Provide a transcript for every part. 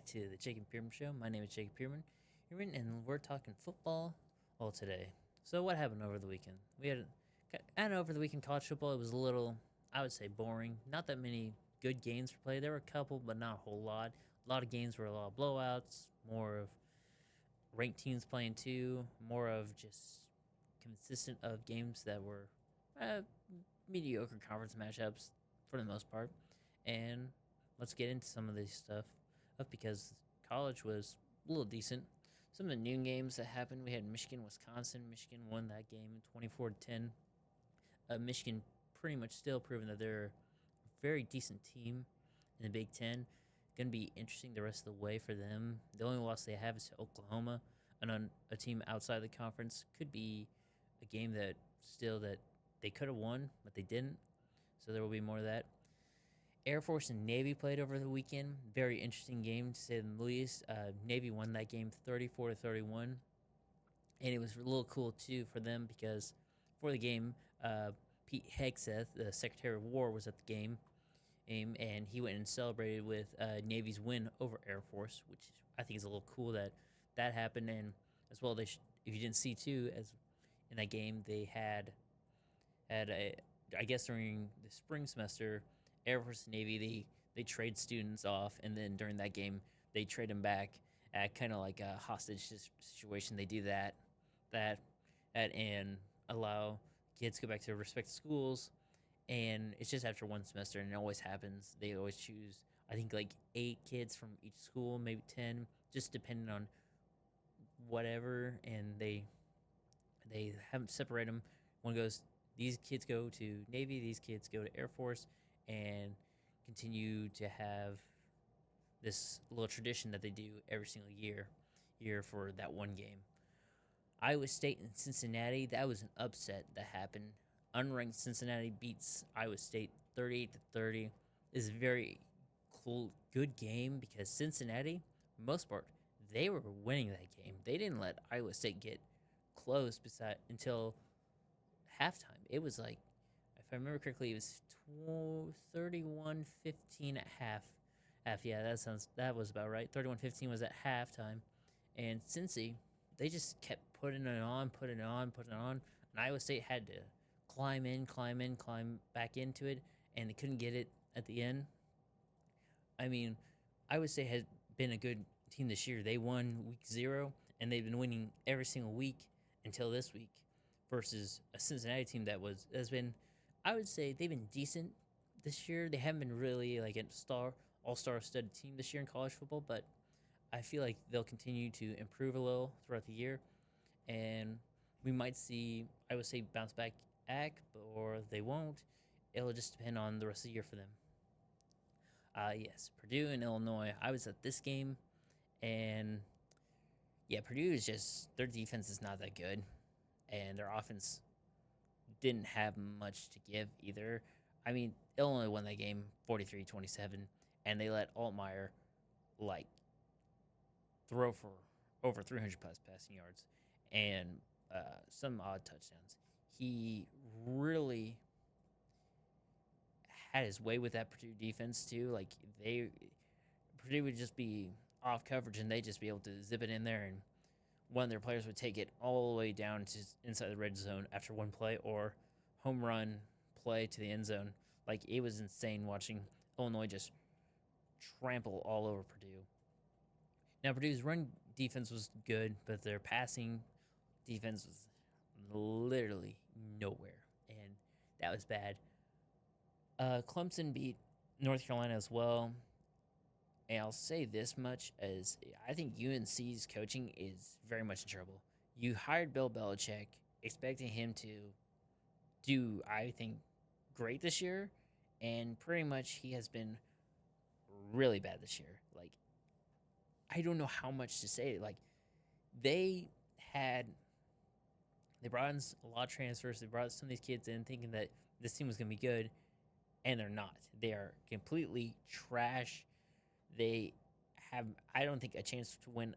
back to the Jacob Pearman Show. My name is Jacob Pearman, and we're talking football all today. So, what happened over the weekend? I don't know, over the weekend, college football, it was a little, I would say, boring. Not that many good games were played. There were a couple, but not a whole lot. A lot of games were a lot of blowouts, more of ranked teams playing too, more of just consistent of games that were uh, mediocre conference matchups for the most part. And let's get into some of this stuff because college was a little decent. Some of the noon games that happened, we had Michigan, Wisconsin. Michigan won that game 24-10. Michigan pretty much still proving that they're a very decent team in the Big Ten. Going to be interesting the rest of the way for them. The only loss they have is to Oklahoma, and on a team outside the conference. Could be a game that they could have won, but they didn't. So there will be more of that. Air Force and Navy played over the weekend. Very interesting game to say the least. Navy won that game 34-31, and it was a little cool too for them because for the game, Pete Hegseth, the Secretary of War, was at the game, and he went and celebrated with Navy's win over Air Force, which I think is a little cool that happened. And as well, if you didn't see too, as in that game, they had I guess during the spring semester, Air Force and Navy they trade students off, and then during that game they trade them back at kind of like a hostage situation. They do that and allow kids to go back to their respective schools, and it's just after one semester, and it always happens. They always choose, I think, like 8 kids from each school, maybe 10, just depending on whatever, and they haven't separate them. One goes, these kids go to Navy, these kids go to Air Force, and continue to have this little tradition that they do every single year for that one game. Iowa State and Cincinnati, that was an upset that happened. Unranked Cincinnati beats Iowa State 38-30. Is a very cool, good game because Cincinnati, for the most part, they were winning that game. They didn't let Iowa State get close until halftime. It was like, if I remember correctly, it was 31-15 at half. Yeah, that was about right. 31-15 was at halftime, and Cincy, they just kept putting it on, and Iowa State had to climb back into it, and they couldn't get it at the end. I mean, Iowa State had been a good team this year. They won week 0, and they've been winning every single week until this week, versus a Cincinnati team has been, I would say, they've been decent this year. They haven't been really like a all-star studded team this year in college football, but I feel like they'll continue to improve a little throughout the year, and we might see, I would say, bounce back or they won't. It'll just depend on the rest of the year for them. Yes, Purdue and Illinois. I was at this game, and yeah, Purdue is just, their defense is not that good, and their offense didn't have much to give either. I mean, Illinois won that game 43-27, and they let Altmaier like throw for over 300 plus passing yards and some odd touchdowns. He really had his way with that Purdue defense too. Like Purdue would just be off coverage, and they'd just be able to zip it in there, and one of their players would take it all the way down to inside the red zone after one play, or home run play to the end zone. Like, it was insane watching Illinois just trample all over Purdue. Now, Purdue's run defense was good, but their passing defense was literally nowhere, and that was bad. Clemson beat North Carolina as well, and I'll say this much, as I think UNC's coaching is very much in trouble. You hired Bill Belichick expecting him to do, I think, great this year, and pretty much he has been really bad this year. Like, I don't know how much to say. Like, they brought in a lot of transfers. They brought some of these kids in thinking that this team was going to be good, and they're not. They are completely trash. They have, I don't think, a chance to win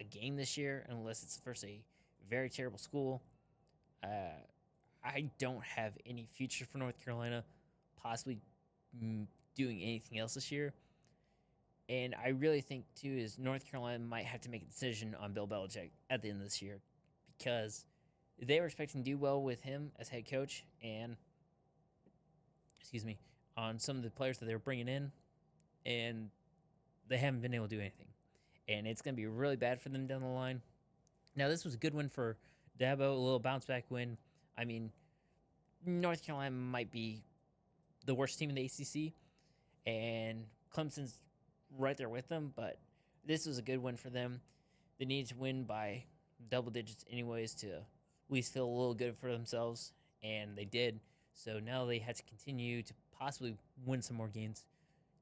a game this year unless it's versus a very terrible school. I don't have any future for North Carolina possibly doing anything else this year. And I really think too is North Carolina might have to make a decision on Bill Belichick at the end of this year because they were expecting to do well with him as head coach and excuse me on some of the players that they were bringing in, and they haven't been able to do anything. And it's going to be really bad for them down the line. Now, this was a good win for Dabo, a little bounce back win. I mean, North Carolina might be the worst team in the ACC, and Clemson's right there with them, but this was a good win for them. They needed to win by double digits, anyways, to at least feel a little good for themselves, and they did. So now they had to continue to possibly win some more games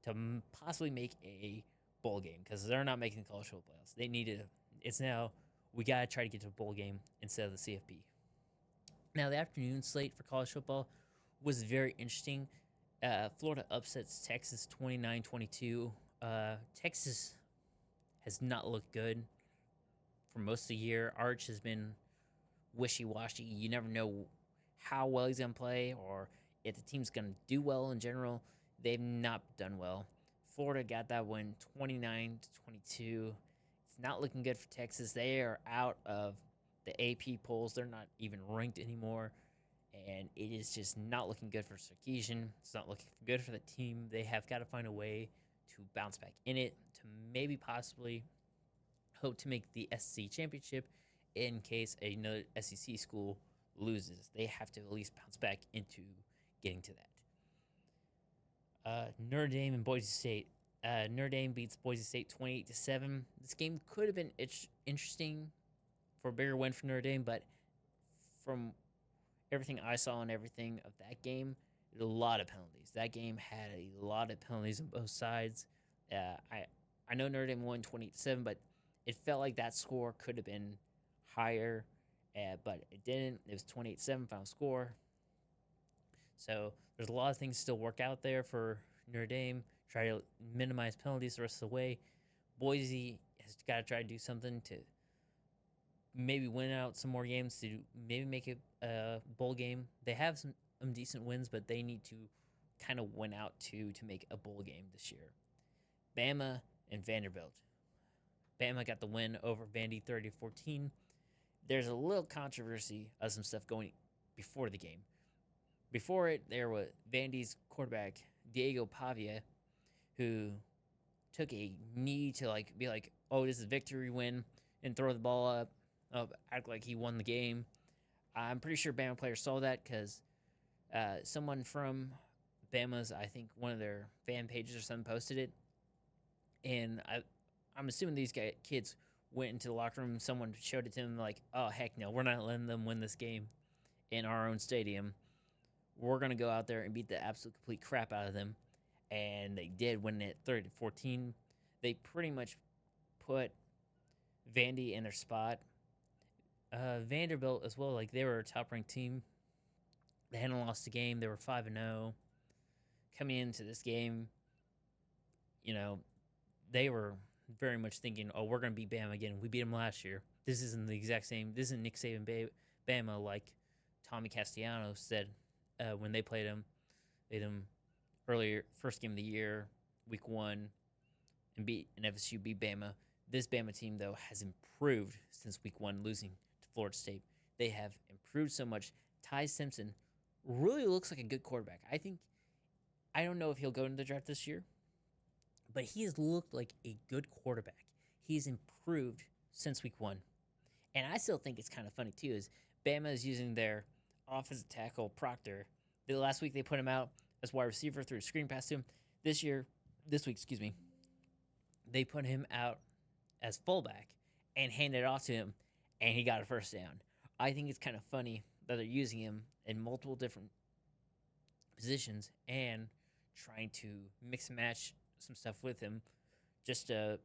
to possibly make a bowl game because they're not making the college football playoffs. They needed it's now we got to try to get to a bowl game instead of the CFP. Now, the afternoon slate for college football was very interesting. Florida upsets Texas 29-22. Texas has not looked good for most of the year. Arch has been wishy-washy. You never know how well he's going to play or if the team's going to do well in general. They've not done well. Florida got that win 29-22. It's not looking good for Texas. They are out of the AP polls. They're not even ranked anymore. And it is just not looking good for Sarkisian. It's not looking good for the team. They have got to find a way to bounce back in it, to maybe possibly hope to make the SEC championship in case another SEC school loses. They have to at least bounce back into getting to that. Notre Dame and Boise State. Notre Dame beats Boise State 28-7. This game could have been interesting for a bigger win for Notre Dame, but from everything I saw and everything of that game, a lot of penalties. That game had a lot of penalties on both sides. I know Notre Dame won 28-7, but it felt like that score could have been higher, but it didn't. It was 28-7 final score. So there's a lot of things still work out there for Notre Dame. Try to minimize penalties the rest of the way. Boise has got to try to do something to maybe win out some more games, to maybe make it a bowl game. They have some decent wins, but they need to kind of win out to make a bowl game this year. Bama and Vanderbilt. Bama got the win over Vandy 30-14. There's a little controversy of some stuff going before the game. Before it, there was Vandy's quarterback, Diego Pavia, who took a knee to be like, oh, this is a victory win, and throw the ball up, act like he won the game. I'm pretty sure Bama players saw that because someone from Bama's, I think one of their fan pages or something, posted it. And I'm assuming these kids went into the locker room, someone showed it to them like, oh, heck no, we're not letting them win this game in our own stadium. We're going to go out there and beat the absolute complete crap out of them. And they did, win it 30-14. They pretty much put Vandy in their spot. Vanderbilt as well, like they were a top-ranked team. They hadn't lost a game. They were 5-0. Coming into this game, they were very much thinking, oh, we're going to beat Bama again. We beat them last year. This isn't the exact same. This isn't Nick Saban Bama like Tommy Castellanos said when they played him. They beat him earlier, first game of the year, week 1, and FSU beat Bama. This Bama team, though, has improved since week 1, losing to Florida State. They have improved so much. Ty Simpson really looks like a good quarterback. I don't know if he'll go into the draft this year, but he has looked like a good quarterback. He's improved since week 1. And I still think it's kind of funny, too, is Bama is using their offensive tackle, Proctor. The last week they put him out as wide receiver, threw a screen pass to him. This week, they put him out as fullback and handed it off to him, and he got a first down. I think it's kind of funny that they're using him in multiple different positions and trying to mix and match some stuff with him just to,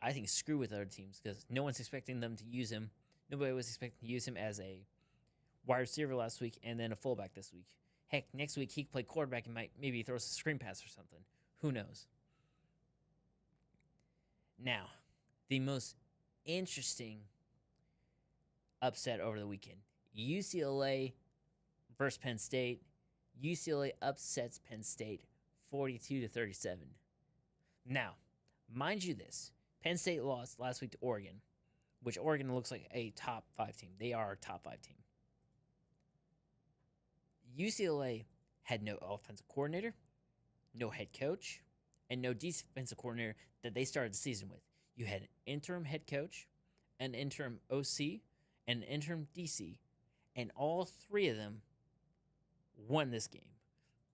I think, screw with other teams because no one's expecting them to use him. Nobody was expecting to use him as a wide receiver last week and then a fullback this week. Heck, next week he could play quarterback and maybe throw us a screen pass or something. Who knows? Now, the most interesting upset over the weekend. UCLA versus Penn State. UCLA upsets Penn State 42-37. Now, Mind you, this Penn State lost last week to Oregon, which Oregon looks like a top 5 team. They are a top 5 team. UCLA had no offensive coordinator, no head coach, and no defensive coordinator that they started the season with. You had an interim head coach, an interim OC, and an interim DC, and all three of them won this game.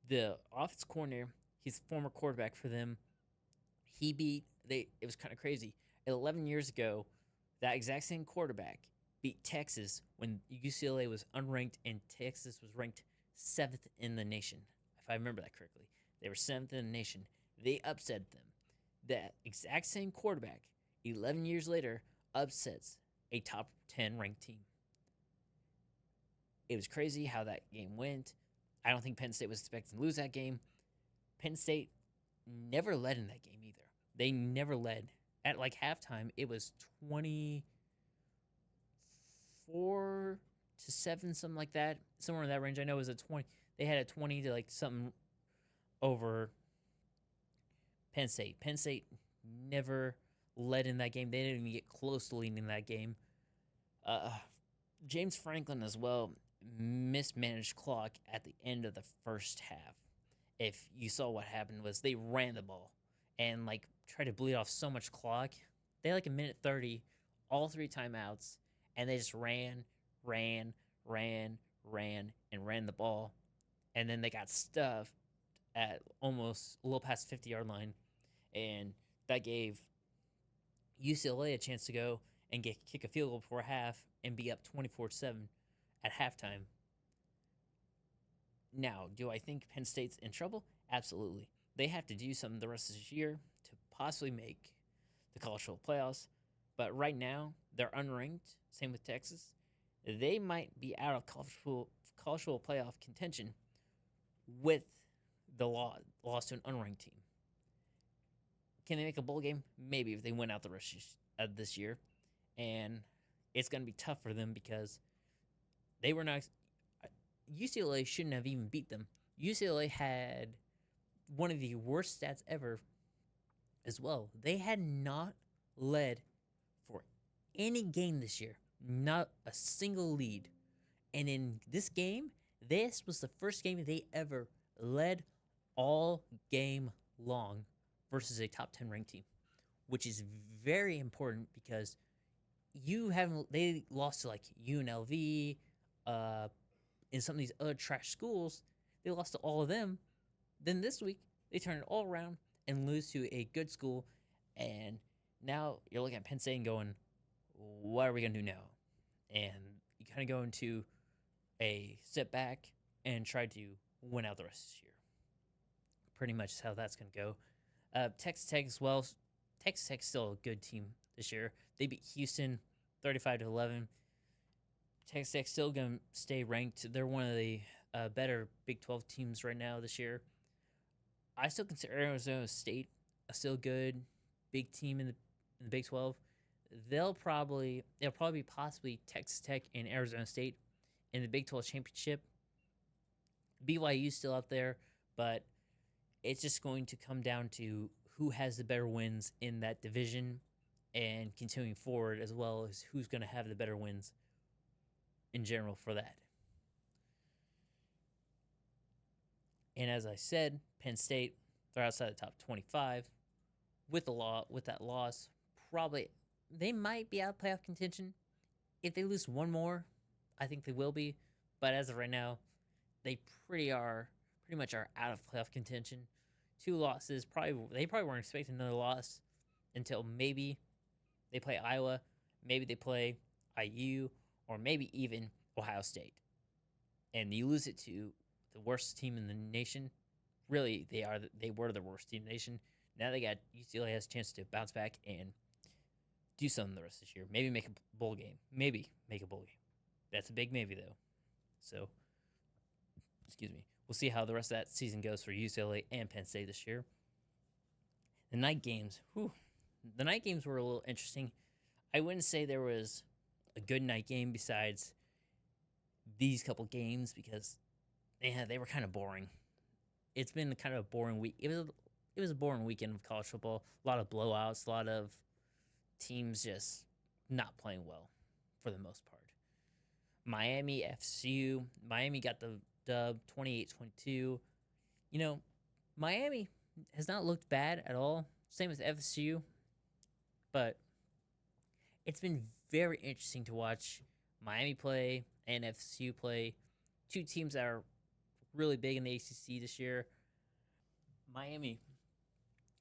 The offensive coordinator, he's a former quarterback for them. He beat it was kind of crazy. 11 years ago, that exact same quarterback beat Texas when UCLA was unranked and Texas was ranked 7th in the nation. If I remember that correctly, they were 7th in the nation. They upset them. That exact same quarterback, 11 years later, upsets a top 10 ranked team. It was crazy how that game went. I don't think Penn State was expecting to lose that game. Penn State never led in that game either. They never led. At like halftime, it was 24-7, something like that. Somewhere in that range. I know it was a 20. They had a 20 to like something over Penn State. Penn State never led in that game. They didn't even get close to leading in that game. James Franklin as well mismanaged clock at the end of the first half. If you saw what happened was they ran the ball and like tried to bleed off so much clock. They had like a minute 30, all 3 timeouts, and they just ran the ball. And then they got stuffed at almost a little past 50-yard line, and that gave UCLA a chance to go and kick a field goal before half and be up 24-7 at halftime. Now, do I think Penn State's in trouble? Absolutely. They have to do something the rest of this year to possibly make the college football playoffs. But right now, they're unranked. Same with Texas. They might be out of college football playoff contention with the loss to an unranked team. Can they make a bowl game? Maybe if they win out the rest of this year. And it's going to be tough for them because they were not. UCLA shouldn't have even beat them. UCLA had one of the worst stats ever as well. They had not led for any game this year, not a single lead. And in this game, this was the first game they ever led all game long versus a top 10 ranked team, which is very important because they lost to like UNLV, in some of these other trash schools. They lost to all of them. Then this week, they turn it all around and lose to a good school. And now you're looking at Penn State and going, what are we going to do now? And you kind of go into a step back and try to win out the rest of this year. Pretty much is how that's going to go. Texas Tech as well. Texas Tech's still a good team this year. They beat Houston 35-11. Texas Tech's still going to stay ranked. They're one of the better Big 12 teams right now this year. I still consider Arizona State a still good big team in the Big 12. They'll probably be possibly Texas Tech and Arizona State in the Big 12 championship. BYU's still up there, but it's just going to come down to who has the better wins in that division and continuing forward, as well as who's going to have the better wins in general for that. And as I said, Penn State, they're outside the top 25 with that loss. Probably they might be out of playoff contention. If they lose one more, I think they will be. But as of right now, they pretty much are out of playoff contention. 2 losses, they probably weren't expecting another loss until maybe they play Iowa, maybe they play IU, or maybe even Ohio State. And you lose it to the worst team in the nation. Really, they were the worst team in the nation. Now UCLA has a chance to bounce back and do something the rest of this year. Maybe make a bowl game. Maybe make a bowl game. That's a big maybe, though. So, excuse me. We'll see how the rest of that season goes for UCLA and Penn State this year. The night games. The night games were a little interesting. I wouldn't say there was a good night game besides these couple games because they were kind of boring. It's been kind of a boring week. It it was a boring weekend of college football. A lot of blowouts, a lot of teams just not playing well for the most part. Miami, FCU, Miami got the dub 28-22. You know, Miami has not looked bad at all. Same with FSU, but it's been very interesting to watch Miami play and FSU play. Two teams that are really big in the ACC this year. Miami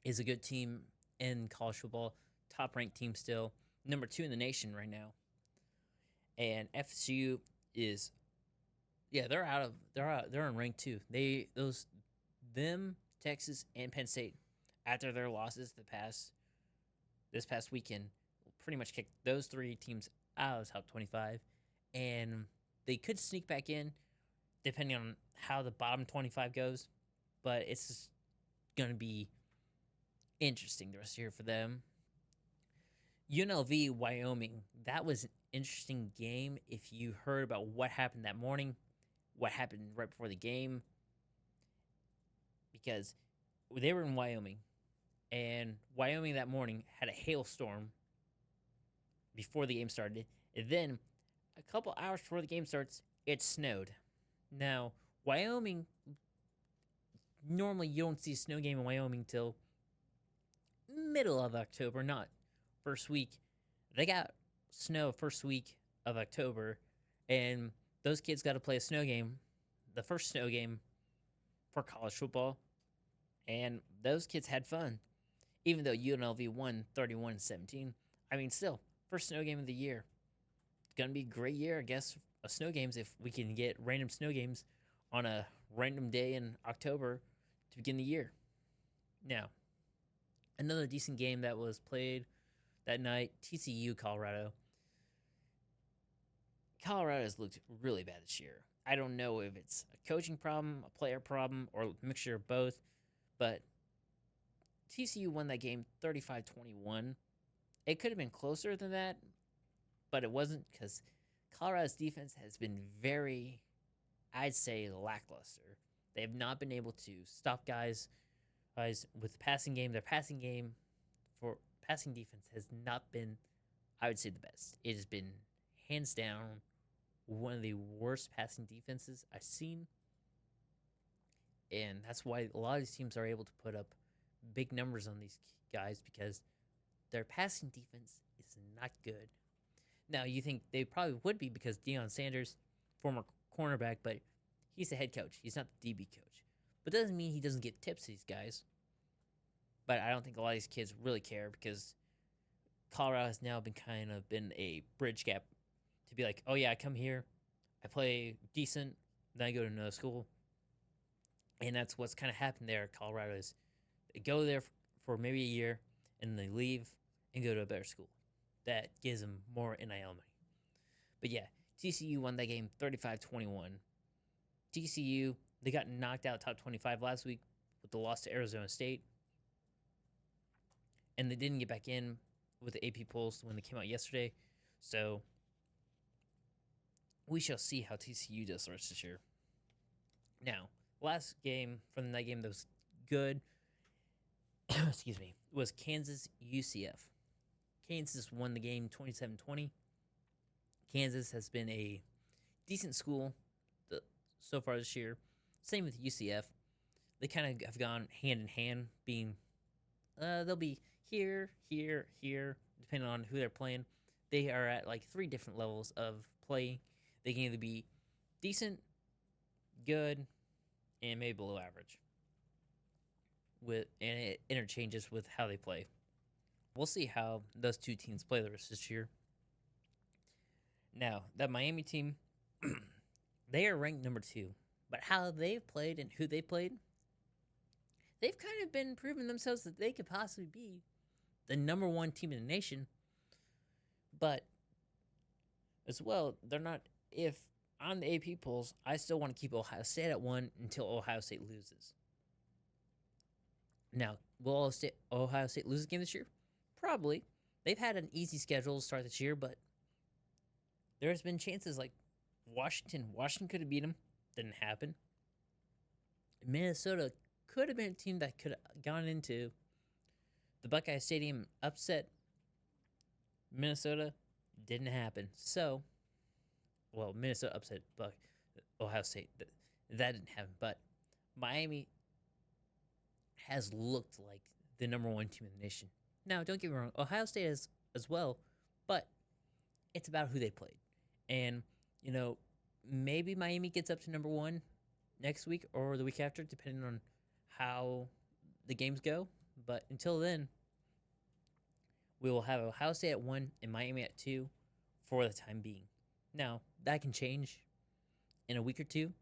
is a good team in college football, top ranked team still, number 2 in the nation right now. And FSU is, yeah, they're in rank 2. Texas and Penn State, after their losses this past weekend, pretty much kicked those 3 teams out of the top 25, and they could sneak back in depending on how the bottom 25 goes, but it's going to be interesting the rest of the year for them. UNLV, Wyoming, that was an interesting game. If you heard about what happened that morning, what happened right before the game, because they were in Wyoming, and Wyoming that morning had a hailstorm before the game started, and then a couple hours before the game starts, it snowed. Now, Wyoming, normally you don't see a snow game in Wyoming till middle of October, not first week. They got snow first week of October, and those kids got to play a snow game, the first snow game for college football, and those kids had fun. Even though UNLV won 31-17, I mean, still, first snow game of the year. It's going to be a great year, I guess, of snow games if we can get random snow games on a random day in October to begin the year. Now, another decent game that was played that night, TCU, Colorado. Colorado has looked really bad this year. I don't know if it's a coaching problem, a player problem, or a mixture of both, but TCU won that game 35-21. It could have been closer than that, but it wasn't because Colorado's defense has been very, I'd say, lackluster. They have not been able to stop guys with the passing game. Their passing game for passing defense has not been, I would say, the best. It has been hands down one of the worst passing defenses I've seen. And that's why a lot of these teams are able to put up big numbers on these guys, because their passing defense is not good. Now, you think they probably would be because Deion Sanders, former cornerback, but he's the head coach. He's not the DB coach. But doesn't mean he doesn't get tips to these guys. But I don't think a lot of these kids really care, because Colorado has now been a bridge gap to be like, oh yeah, I come here, I play decent, then I go to another school. And that's what's kind of happened there at Colorado is they go there for maybe a year, and they leave and go to a better school. That gives them more NIL money. But yeah, TCU won that game 35-21. TCU, they got knocked out top 25 last week with the loss to Arizona State. And they didn't get back in with the AP polls when they came out yesterday. So we shall see how TCU does the rest of this year. Now, last game from the night game that was good, excuse me, was Kansas UCF. Kansas won the game 27-20. Kansas has been a decent school so far this year. Same with UCF. They kind of have gone hand in hand, being they'll be here, depending on who they're playing. They are at like 3 different levels of play. They can either be decent, good, and maybe below average. And it interchanges with how they play. We'll see how those two teams play the rest of this year. Now, that Miami team, they are ranked number 2. But how they've played and who they played, they've kind of been proving themselves that they could possibly be the number 1 team in the nation. But as well, they're not. If on the AP polls, I still want to keep Ohio State at 1 until Ohio State loses. Now, will Ohio State lose a game this year? Probably. They've had an easy schedule to start this year, but there's been chances like Washington. Washington could have beat them. Didn't happen. Minnesota could have been a team that could have gone into the Buckeye Stadium, upset Minnesota. Didn't happen. So, well, Minnesota upset Ohio State. That didn't happen. But Miami has looked like the number one team in the nation. Now, don't get me wrong, Ohio State is as well, but it's about who they played. And, you know, maybe Miami gets up to number one next week or the week after, depending on how the games go. But until then, we will have Ohio State at 1 and Miami at 2 for the time being. Now, that can change in a week or two,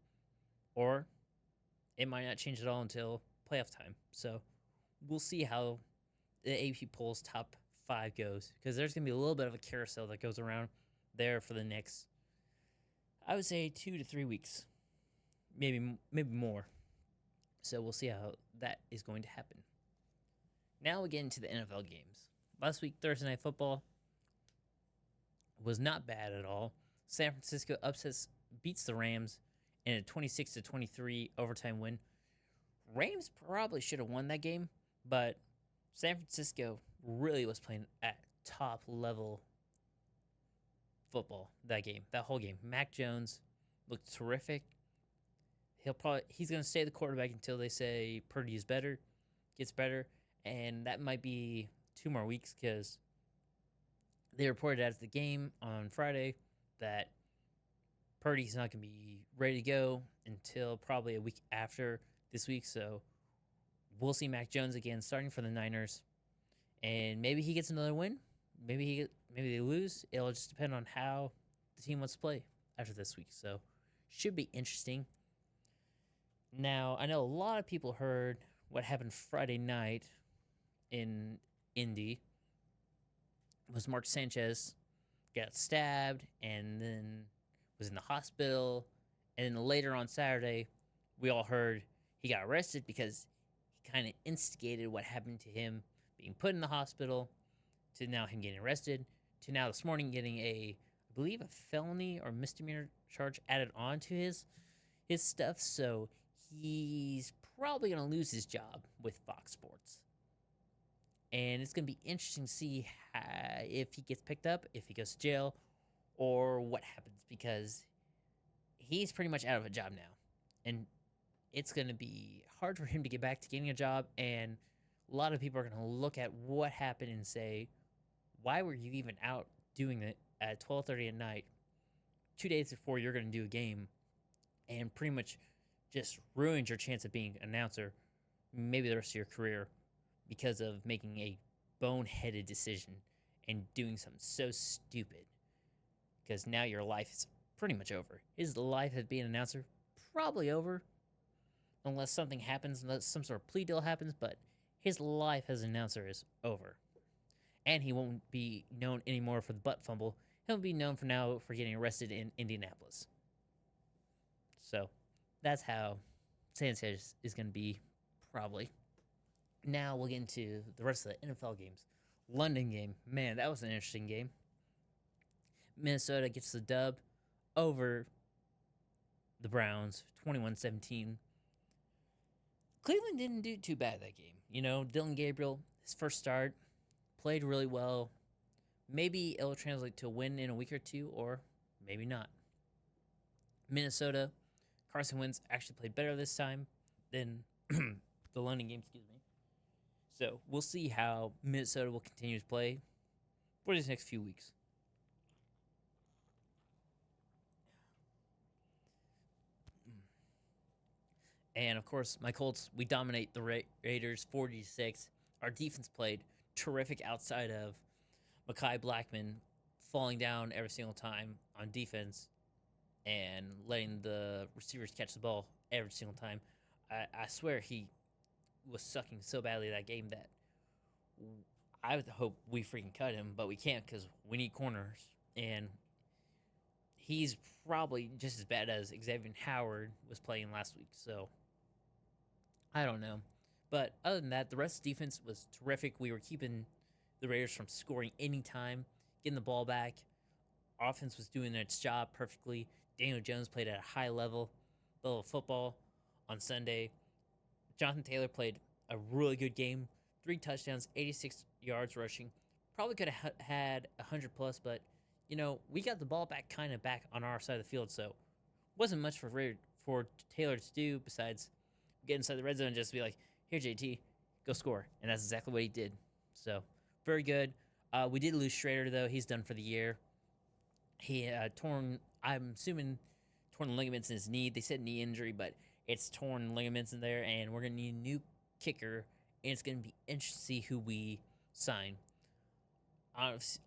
or it might not change at all until playoff time. So we'll see how the AP polls top 5 goes, because there's going to be a little bit of a carousel that goes around there for the next, I would say, 2 to 3 weeks, maybe more. So we'll see how that is going to happen. Now we get into the NFL games. Last week, Thursday Night Football was not bad at all. San Francisco beats the Rams in a 26-23 overtime win. Rams probably should have won that game, but San Francisco really was playing at top level football that whole game. Mac Jones looked terrific. He's going to stay the quarterback until they say Purdy gets better, and that might be 2 more weeks, because they reported after the game on Friday that Purdy's not going to be ready to go until probably a week after this week. So we'll see Mac Jones again starting for the Niners, and maybe he gets another win. Maybe they lose. It'll just depend on how the team wants to play after this week. So should be interesting. Now, I know a lot of people heard what happened Friday night in Indy. Was Mark Sanchez got stabbed and then was in the hospital. And then later on Saturday, we all heard he got arrested because he kind of instigated what happened to him being put in the hospital, to now him getting arrested, to now this morning getting I believe, a felony or misdemeanor charge added on to his stuff. So he's probably going to lose his job with Fox Sports. And it's going to be interesting to see if he gets picked up, if he goes to jail, or what happens, because he's pretty much out of a job now. And it's going to be hard for him to get back to getting a job. And a lot of people are going to look at what happened and say, why were you even out doing it at 12:30 at night, 2 days before you're going to do a game, and pretty much just ruined your chance of being an announcer, maybe the rest of your career, because of making a boneheaded decision and doing something so stupid. Because now your life is pretty much over. His life as being an announcer, probably over, unless something happens, unless some sort of plea deal happens, but his life as an announcer is over. And he won't be known anymore for the butt fumble. He'll be known for now for getting arrested in Indianapolis. So that's how Sanchez is going to be, probably. Now we'll get into the rest of the NFL games. London game. Man, that was an interesting game. Minnesota gets the dub over the Browns, 21-17. Cleveland didn't do too bad that game. You know, Dylan Gabriel, his first start, played really well. Maybe it'll translate to a win in a week or two, or maybe not. Minnesota, Carson Wentz actually played better this time than the London game, So we'll see how Minnesota will continue to play for these next few weeks. And, of course, my Colts, we dominate the Raiders 40-6. Our defense played terrific outside of Mekhi Blackman falling down every single time on defense and letting the receivers catch the ball every single time. I swear he was sucking so badly that game that I would hope we freaking cut him, but we can't because we need corners. And he's probably just as bad as Xavier Howard was playing last week. So I don't know. But other than that, the rest of the defense was terrific. We were keeping the Raiders from scoring any time, getting the ball back. Offense was doing its job perfectly. Daniel Jones played at a high level of football on Sunday. Jonathan Taylor played a really good game, 3 touchdowns, 86 yards rushing. Probably could have had 100 plus, but we got the ball back on our side of the field, so wasn't much for Taylor to do besides get inside the red zone and just be like, "Here, JT, go score," and that's exactly what he did. So very good. We did lose Schrader though; he's done for the year. He torn, I'm assuming, torn ligaments in his knee. They said knee injury, but it's torn ligaments in there, and we're gonna need a new kicker, and it's gonna be interesting to see who we sign.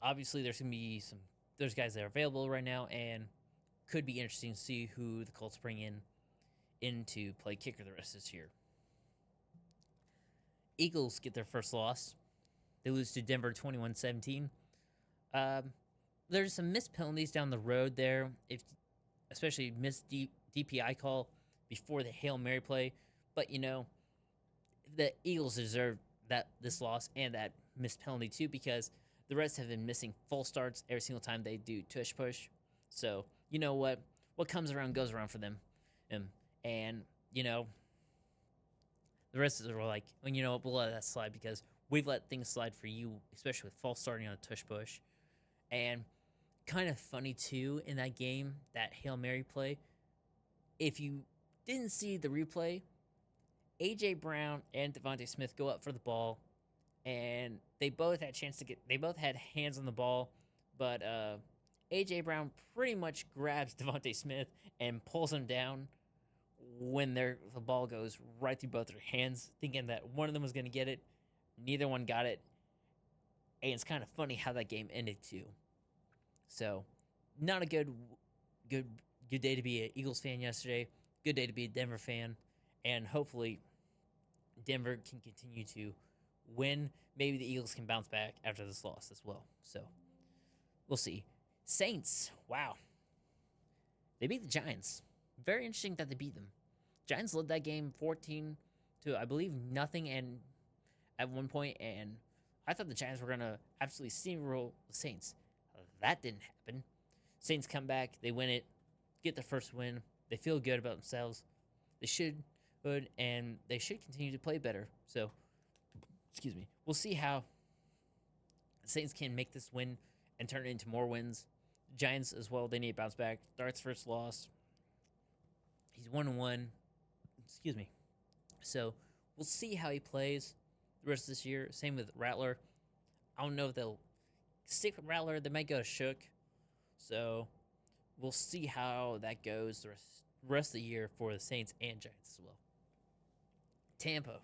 Obviously, there's guys that are available right now, and could be interesting to see who the Colts bring in to play kicker the rest of this year. Eagles get their first loss. They lose to Denver 21-17. There's some missed penalties down the road there, especially missed DPI call before the Hail Mary play. But the Eagles deserve this loss and that missed penalty too, because the Reds have been missing full starts every single time they do tush push. So you know what comes around goes around for them, and the rest are like, well, you know what, we'll let that slide because we've let things slide for you, especially with false starting on a tush push. And kind of funny too in that game, that Hail Mary play. If you didn't see the replay, AJ Brown and Devontae Smith go up for the ball, and they both had hands on the ball, but AJ Brown pretty much grabs Devontae Smith and pulls him down when the ball goes right through both their hands, thinking that one of them was going to get it. Neither one got it, and it's kind of funny how that game ended too. So, not a good day to be an Eagles fan yesterday. Good day to be a Denver fan, and hopefully Denver can continue to win. Maybe the Eagles can bounce back after this loss as well. So, we'll see. Saints, wow. They beat the Giants. Very interesting that they beat them. Giants led that game 14 to, I believe, nothing and at one point, and I thought the Giants were going to absolutely steamroll the Saints. That didn't happen. Saints come back, they win it, get their first win. They feel good about themselves. They should, and they should continue to play better. So, excuse me. We'll see how the Saints can make this win and turn it into more wins. Giants as well, they need to bounce back. Dart's first loss. He's 1-1. Excuse me. So, we'll see how he plays the rest of this year. Same with Rattler. I don't know if they'll stick with Rattler. They might go to Shook. So, we'll see how that goes the rest of the year for the Saints and Giants as well. Tampa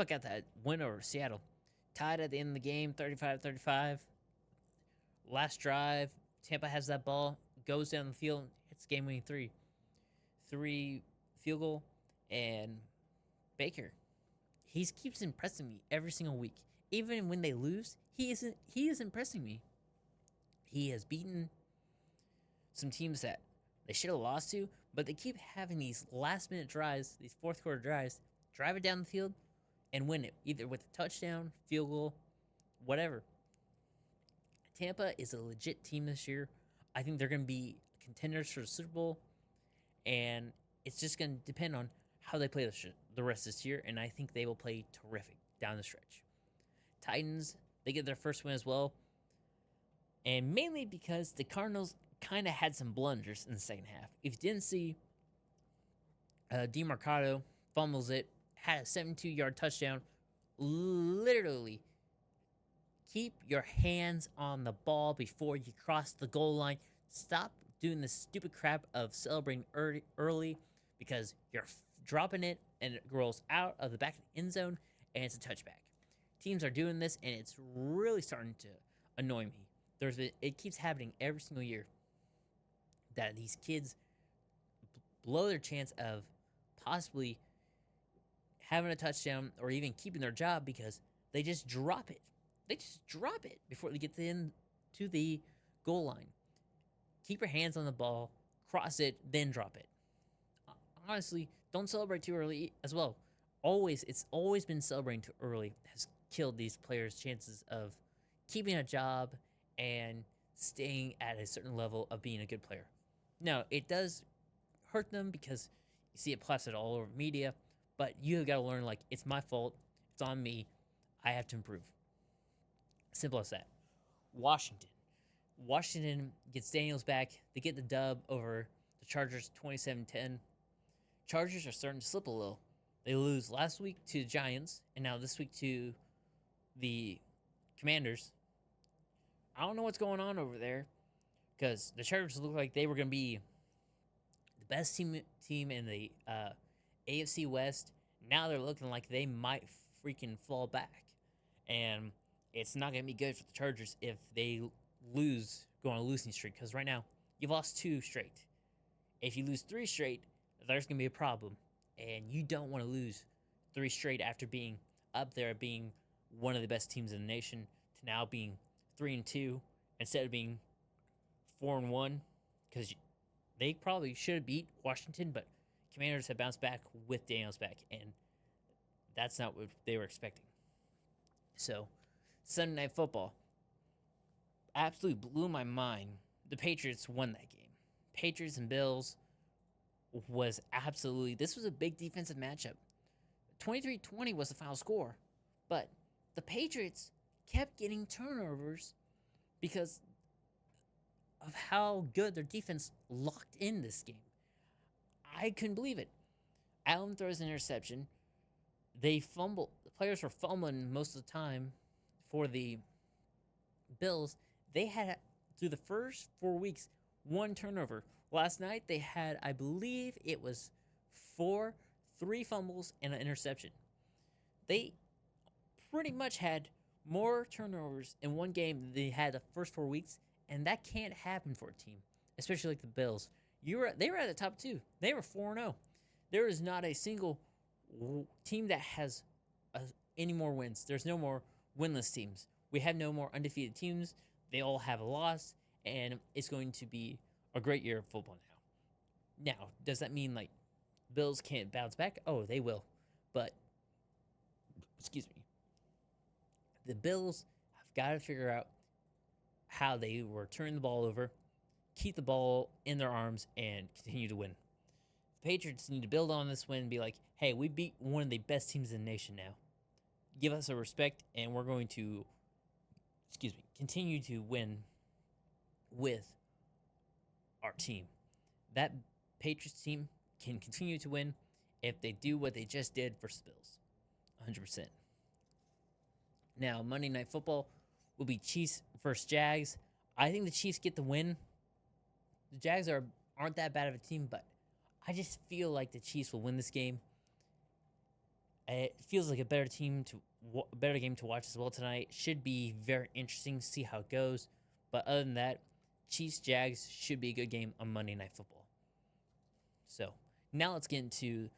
got that win over Seattle. Tied at the end of the game, 35-35. Last drive, Tampa has that ball, goes down the field, hits game-winning three field goal, and Baker, he keeps impressing me every single week. Even when they lose, he is impressing me. He has beaten some teams that they should have lost to, but they keep having these last-minute drives, these fourth-quarter drives, drive it down the field and win it, either with a touchdown, field goal, whatever. Tampa is a legit team this year. I think they're going to be contenders for the Super Bowl, and it's just going to depend on how they play the rest of this year, and I think they will play terrific down the stretch. Titans, they get their first win as well, and mainly because the Cardinals kind of had some blunders in the second half. If you didn't see, DeMarcado fumbles it, had a 72-yard touchdown. Literally, keep your hands on the ball before you cross the goal line. Stop doing this stupid crap of celebrating early because you're dropping it and it rolls out of the back of the end zone and it's a touchback. Teams are doing this and it's really starting to annoy me. It keeps happening every single year that these kids blow their chance of possibly having a touchdown or even keeping their job because they just drop it. They just drop it before they get to the goal line. Keep your hands on the ball, cross it, then drop it. Honestly, don't celebrate too early as well. It's always been celebrating too early has killed these players' chances of keeping a job and staying at a certain level of being a good player. Now, it does hurt them because you see it plastered all over media, But you have got to learn, like, it's my fault. It's on me. I have to improve. Simple as that. Washington. Washington gets Daniels back. They get the dub over the Chargers 27-10. Chargers are starting to slip a little. They lose last week to the Giants, and now this week to the Commanders. I don't know what's going on over there, because the Chargers look like they were going to be the best team in the AFC West. Now they're looking like they might freaking fall back, and it's not going to be good for the Chargers if they go on a losing streak, because right now you've lost 2 straight. If you lose 3 straight, there's going to be a problem, and you don't want to lose 3 straight after being up there, being one of the best teams in the nation, to now being 3-2 instead of being 4-1, because they probably should have beat Washington, but Commanders have bounced back with Daniels back, and that's not what they were expecting. So, Sunday Night Football absolutely blew my mind. The Patriots won that game. Patriots and Bills this was a big defensive matchup. 23-20 was the final score, but the Patriots kept getting turnovers because of how good their defense locked in this game. I couldn't believe it. Allen throws an interception. They fumble. The players were fumbling most of the time for the Bills. They had, through the first 4 weeks, 1 turnover. Last night, they had, I believe it was 3 fumbles and an interception. They pretty much had more turnovers in one game than they had the first 4 weeks, and that can't happen for a team, especially like the Bills. They were at the top 2. They were 4-0. There is not a single team that has any more wins. There's no more winless teams. We have no more undefeated teams. They all have a loss, and it's going to be a great year of football now. Now, does that mean, like, Bills can't bounce back? Oh, they will. But, excuse me, the Bills have got to figure out how they were turning the ball over, keep the ball in their arms, and continue to win. The Patriots need to build on this win and be like, hey, we beat one of the best teams in the nation now. Give us a respect, and we're going to, continue to win with our team. That Patriots team can continue to win if they do what they just did versus Bills. 100%. Now, Monday Night Football will be Chiefs versus Jags. I think the Chiefs get the win. The Jags aren't that bad of a team, but I just feel like the Chiefs will win this game. It feels like a better game to watch as well tonight. Should be very interesting to see how it goes. But other than that, Chiefs-Jags should be a good game on Monday Night Football. So, now let's get into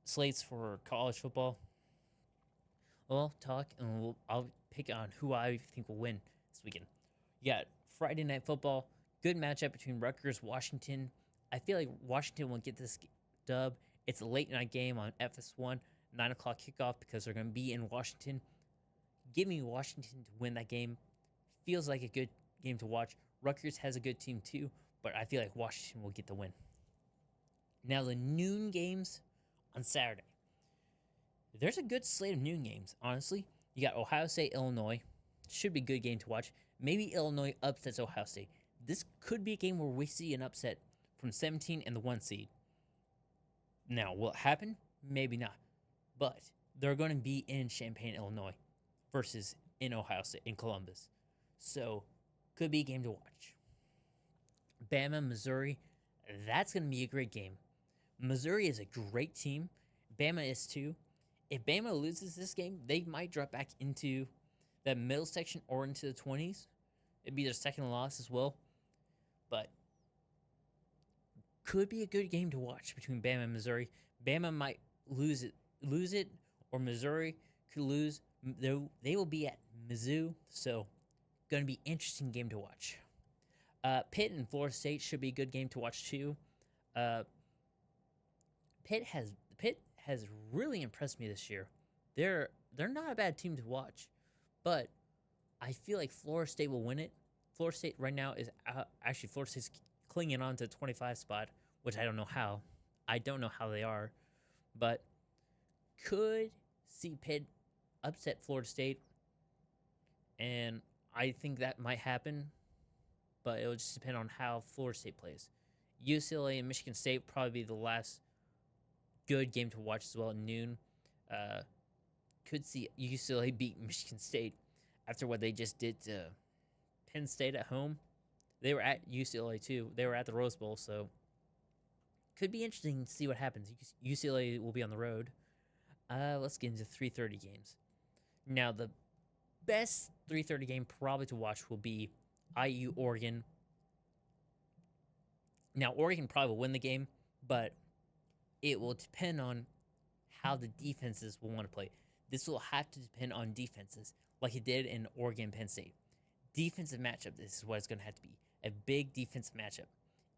slates for college football. I'll pick on who I think will win this weekend. You got Friday Night Football, good matchup between Rutgers, Washington. I feel like Washington will get this dub. It's a late night game on FS1, 9 o'clock kickoff, because they're going to be in Washington. Give me Washington to win that game. Feels like a good game to watch. Rutgers has a good team too, but I feel like Washington will get the win. Now, the noon games on Saturday. There's a good slate of noon games, honestly. You got Ohio State, Illinois. Should be a good game to watch. Maybe Illinois upsets Ohio State. This could be a game where we see an upset from 17 and the 1 seed. Now, will it happen? Maybe not. But they're going to be in Champaign, Illinois versus in Ohio State, in Columbus. So, could be a game to watch. Bama, Missouri. That's going to be a great game. Missouri is a great team. Bama is too. If Bama loses this game, they might drop back into that middle section or into the 20s. It'd be their second loss as well. But could be a good game to watch between Bama and Missouri. Bama might lose it, or Missouri could lose. They will be at Mizzou, so going to be interesting game to watch. Pitt and Florida State should be a good game to watch too. Pitt has really impressed me this year. They're not a bad team to watch, but I feel like Florida State will win it. Florida State right now is Florida State's clinging on to the 25 spot, which I don't know how. I don't know how they are, but could see Pitt upset Florida State, and I think that might happen, but it'll just depend on how Florida State plays. UCLA and Michigan State probably be the last good game to watch as well at noon. Uh, could see UCLA beat Michigan State after what they just did to Penn State at home. They were at UCLA too. They were at the Rose Bowl, so could be interesting to see what happens. UCLA will be on the road. Let's get into 3:30 games. Now, the best 3:30 game probably to watch will be IU Oregon. Now, Oregon probably will win the game, but it will depend on how the defenses will want to play. This will have to depend on defenses, like it did in Oregon Penn State. Defensive matchup, this is what it's going to have to be. A big defensive matchup.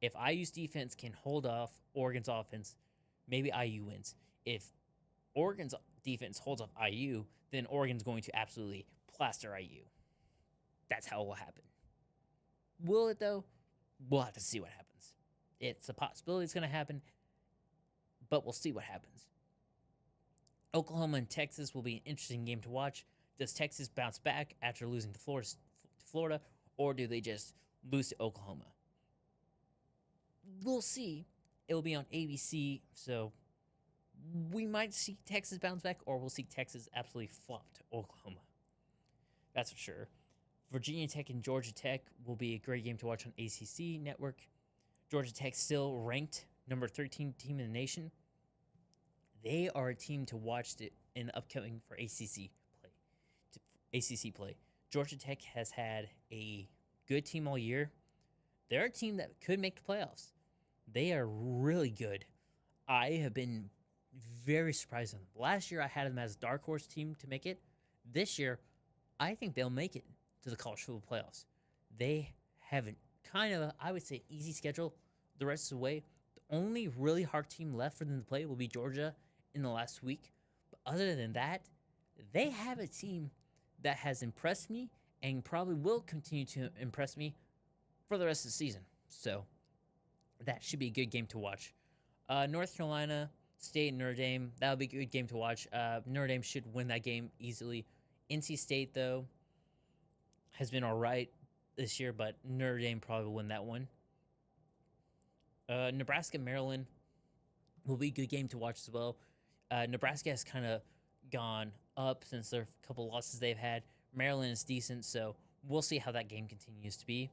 If IU's defense can hold off Oregon's offense, maybe IU wins. If Oregon's defense holds off IU, then Oregon's going to absolutely plaster IU. That's how it will happen. Will it, though? We'll have to see what happens. It's a possibility it's going to happen, but we'll see what happens. Oklahoma and Texas will be an interesting game to watch. Does Texas bounce back after losing to Florida, or do they just lose to Oklahoma? We'll see. It will be on ABC, so we might see Texas bounce back, or we'll see Texas absolutely flop to Oklahoma. That's for sure. Virginia Tech and Georgia Tech will be a great game to watch on ACC Network. Georgia Tech still ranked number 13 team in the nation. They are a team to watch in upcoming for ACC play. Georgia Tech has had a good team all year. They're a team that could make the playoffs. They are really good. I have been very surprised with them. Last year, I had them as a dark horse team to make it. This year, I think they'll make it to the college football playoffs. They have kind of, I would say, easy schedule the rest of the way. The only really hard team left for them to play will be Georgia in the last week. But other than that, they have a team that has impressed me and probably will continue to impress me for the rest of the season. So that should be a good game to watch. North Carolina State and Notre Dame, that'll be a good game to watch. Notre Dame should win that game easily. NC State, though, has been all right this year, but Notre Dame probably will win that one. Nebraska, Maryland will be a good game to watch as well. Nebraska has kind of gone up since their couple losses they've had. Maryland is decent, so we'll see how that game continues to be.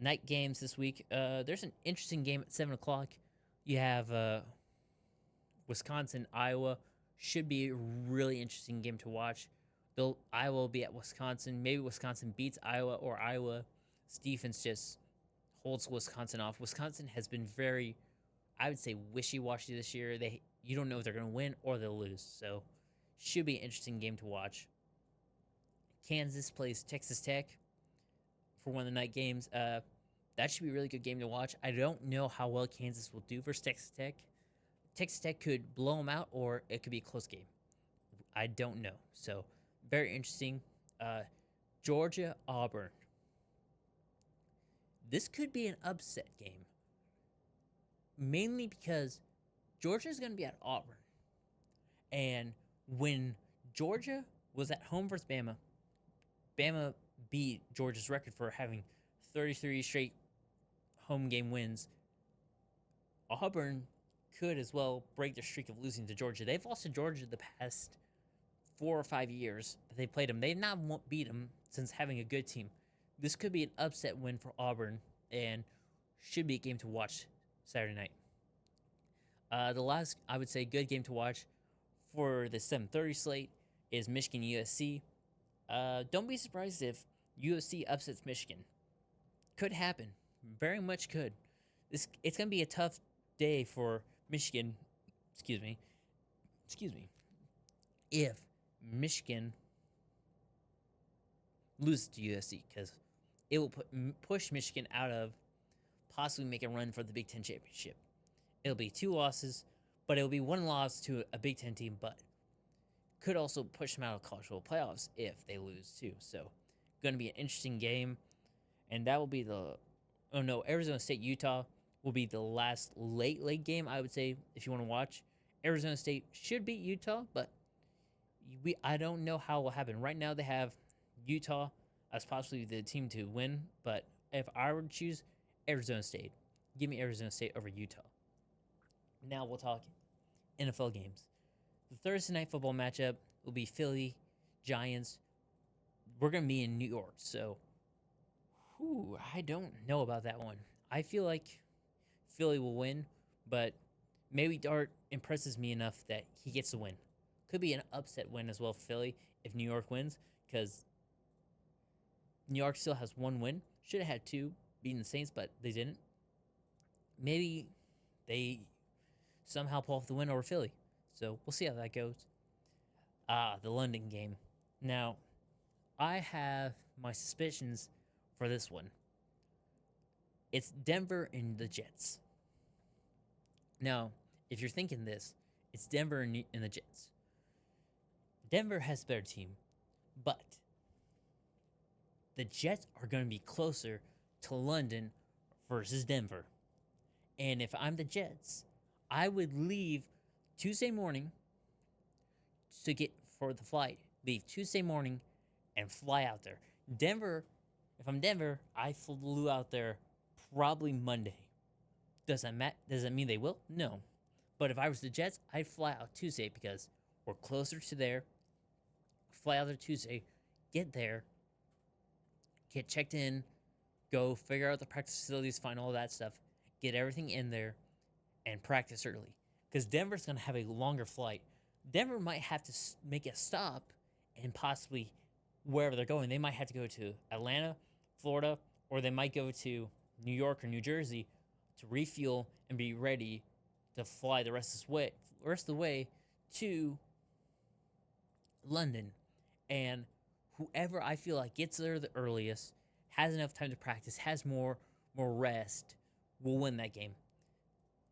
Night games this week. There's an interesting game at 7 o'clock. You have Wisconsin, Iowa. Should be a really interesting game to watch. Iowa will be at Wisconsin. Maybe Wisconsin beats Iowa, or Iowa's defense just holds Wisconsin off. Wisconsin has been very, I would say, wishy-washy this year. You don't know if they're going to win or they'll lose. So should be an interesting game to watch. Kansas plays Texas Tech for one of the night games. That should be a really good game to watch. I don't know how well Kansas will do versus Texas Tech. Texas Tech could blow them out, or it could be a close game. I don't know. So very interesting. Georgia, Auburn. This could be an upset game. Mainly because Georgia is going to be at Auburn. And when Georgia was at home versus Bama, Bama beat Georgia's record for having 33 straight home game wins. Auburn could as well break their streak of losing to Georgia. They've lost to Georgia the past 4 or 5 years that they played them. They've not beat them since having a good team. This could be an upset win for Auburn and should be a game to watch Saturday night. The last, I would say, good game to watch for the 7:30 slate is Michigan USC. Don't be surprised if USC upsets Michigan. Could happen. Very much could. It's going to be a tough day for Michigan. Excuse me. If Michigan loses to USC, because it will push Michigan out of possibly make a run for the Big Ten championship. It'll be 2 losses, but it'll be 1 loss to a Big Ten team, but could also push them out of college football playoffs if they lose too. So, going to be an interesting game, and that will be Arizona State Utah will be the last late game, I would say, if you want to watch. Arizona State should beat Utah, but I don't know how it will happen. Right now, they have Utah as possibly the team to win, but if I were to choose Arizona State, give me Arizona State over Utah. Now we'll talk NFL games. The Thursday night football matchup will be Philly Giants. We're going to be in New York, so I don't know about that one. I feel like Philly will win, but maybe Dart impresses me enough that he gets the win. Could be an upset win as well for Philly if New York wins, because New York still has one win. Should have had two, beating the Saints, but they didn't. Maybe they somehow pull off the win over Philly. So we'll see how that goes. The London game. Now, I have my suspicions for this one. It's Denver and the Jets. Now, if you're thinking this, it's Denver and the Jets. Denver has a better team, but the Jets are going to be closer to London versus Denver. And if I'm the Jets, I would leave Tuesday morning to get for the flight. Leave Tuesday morning and fly out there. Denver, if I'm Denver, I flew out there probably Monday. Does that mean they will? No. But if I was the Jets, I'd fly out Tuesday because we're closer to there. Fly out there Tuesday, get there, get checked in, go figure out the practice facilities, find all that stuff, get everything in there, and practice early. Because Denver's going to have a longer flight. Denver might have to make a stop and possibly wherever they're going. They might have to go to Atlanta, Florida, or they might go to New York or New Jersey to refuel and be ready to fly the rest of the way to London. And whoever I feel like gets there the earliest, has enough time to practice, has more rest, will win that game.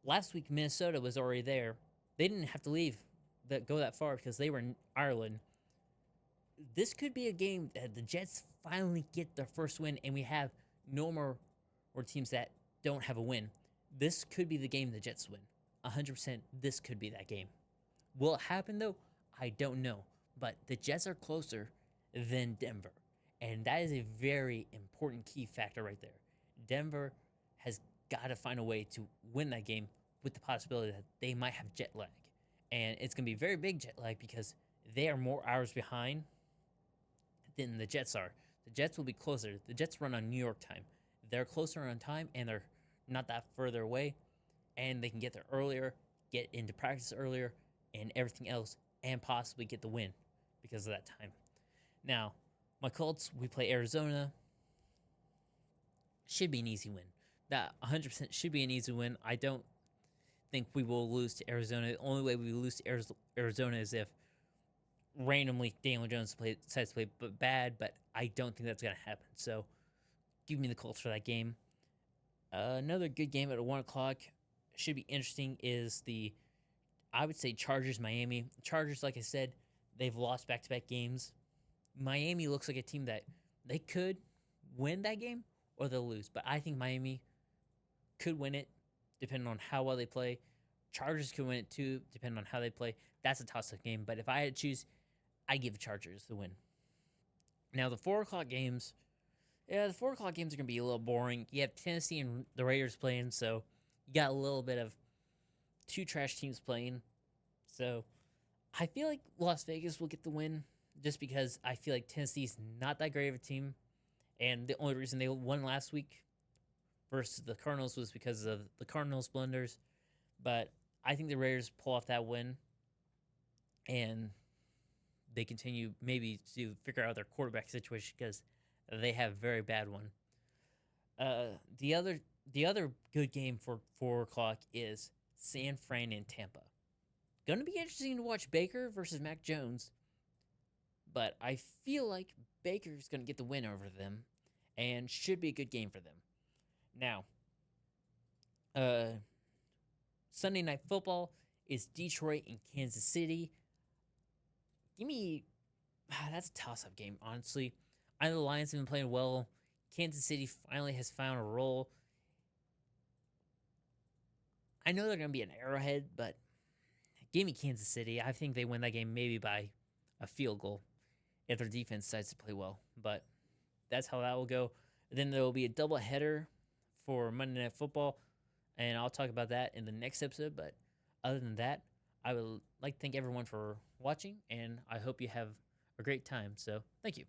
Last week, Minnesota was already there. They didn't have to go that far because they were in Ireland. This could be a game that the Jets finally get their first win, and we have no more teams that don't have a win. This could be the game the Jets win. 100%, this could be that game. Will it happen, though? I don't know. But the Jets are closer than Denver. And that is a very important key factor right there. Denver has got to find a way to win that game with the possibility that they might have jet lag. And it's going to be very big jet lag because they are more hours behind than the Jets are. The Jets will be closer. The Jets run on New York time. They're closer on time, and they're not that further away. And they can get there earlier, get into practice earlier, and everything else, and possibly get the win because of that time. Now, my Colts, we play Arizona. Should be an easy win. That 100% should be an easy win. I don't think we will lose to Arizona. The only way we lose to Arizona is if randomly Daniel Jones decides to play bad, but I don't think that's going to happen. So give me the Colts for that game. Another good game at 1 o'clock. Should be interesting is I would say Chargers-Miami. Chargers, like I said, they've lost back-to-back games. Miami looks like a team that they could win that game or they'll lose. But I think Miami could win it depending on how well they play. Chargers could win it too depending on how they play. That's a toss-up game. But if I had to choose, I'd give Chargers the win. Now, the 4 o'clock games. Yeah, the 4 o'clock games are going to be a little boring. You have Tennessee and the Raiders playing, so you got a little bit of two trash teams playing. So I feel like Las Vegas will get the win just because I feel like Tennessee's not that great of a team. And the only reason they won last week versus the Cardinals was because of the Cardinals' blunders. But I think the Raiders pull off that win. And they continue maybe to figure out their quarterback situation because they have a very bad one. The other good game for 4 o'clock is San Fran and Tampa. Going to be interesting to watch Baker versus Mac Jones. But I feel like Baker's going to get the win over them and should be a good game for them. Now, Sunday Night Football is Detroit and Kansas City. That's a toss-up game, honestly. I know the Lions have been playing well. Kansas City finally has found a role. I know they're going to be an Arrowhead, but Give me Kansas City. I think they win that game maybe by a field goal if their defense decides to play well. But that's how that will go. Then there will be a double header for Monday Night Football, and I'll talk about that in the next episode. But other than that, I would like to thank everyone for watching, and I hope you have a great time. So thank you.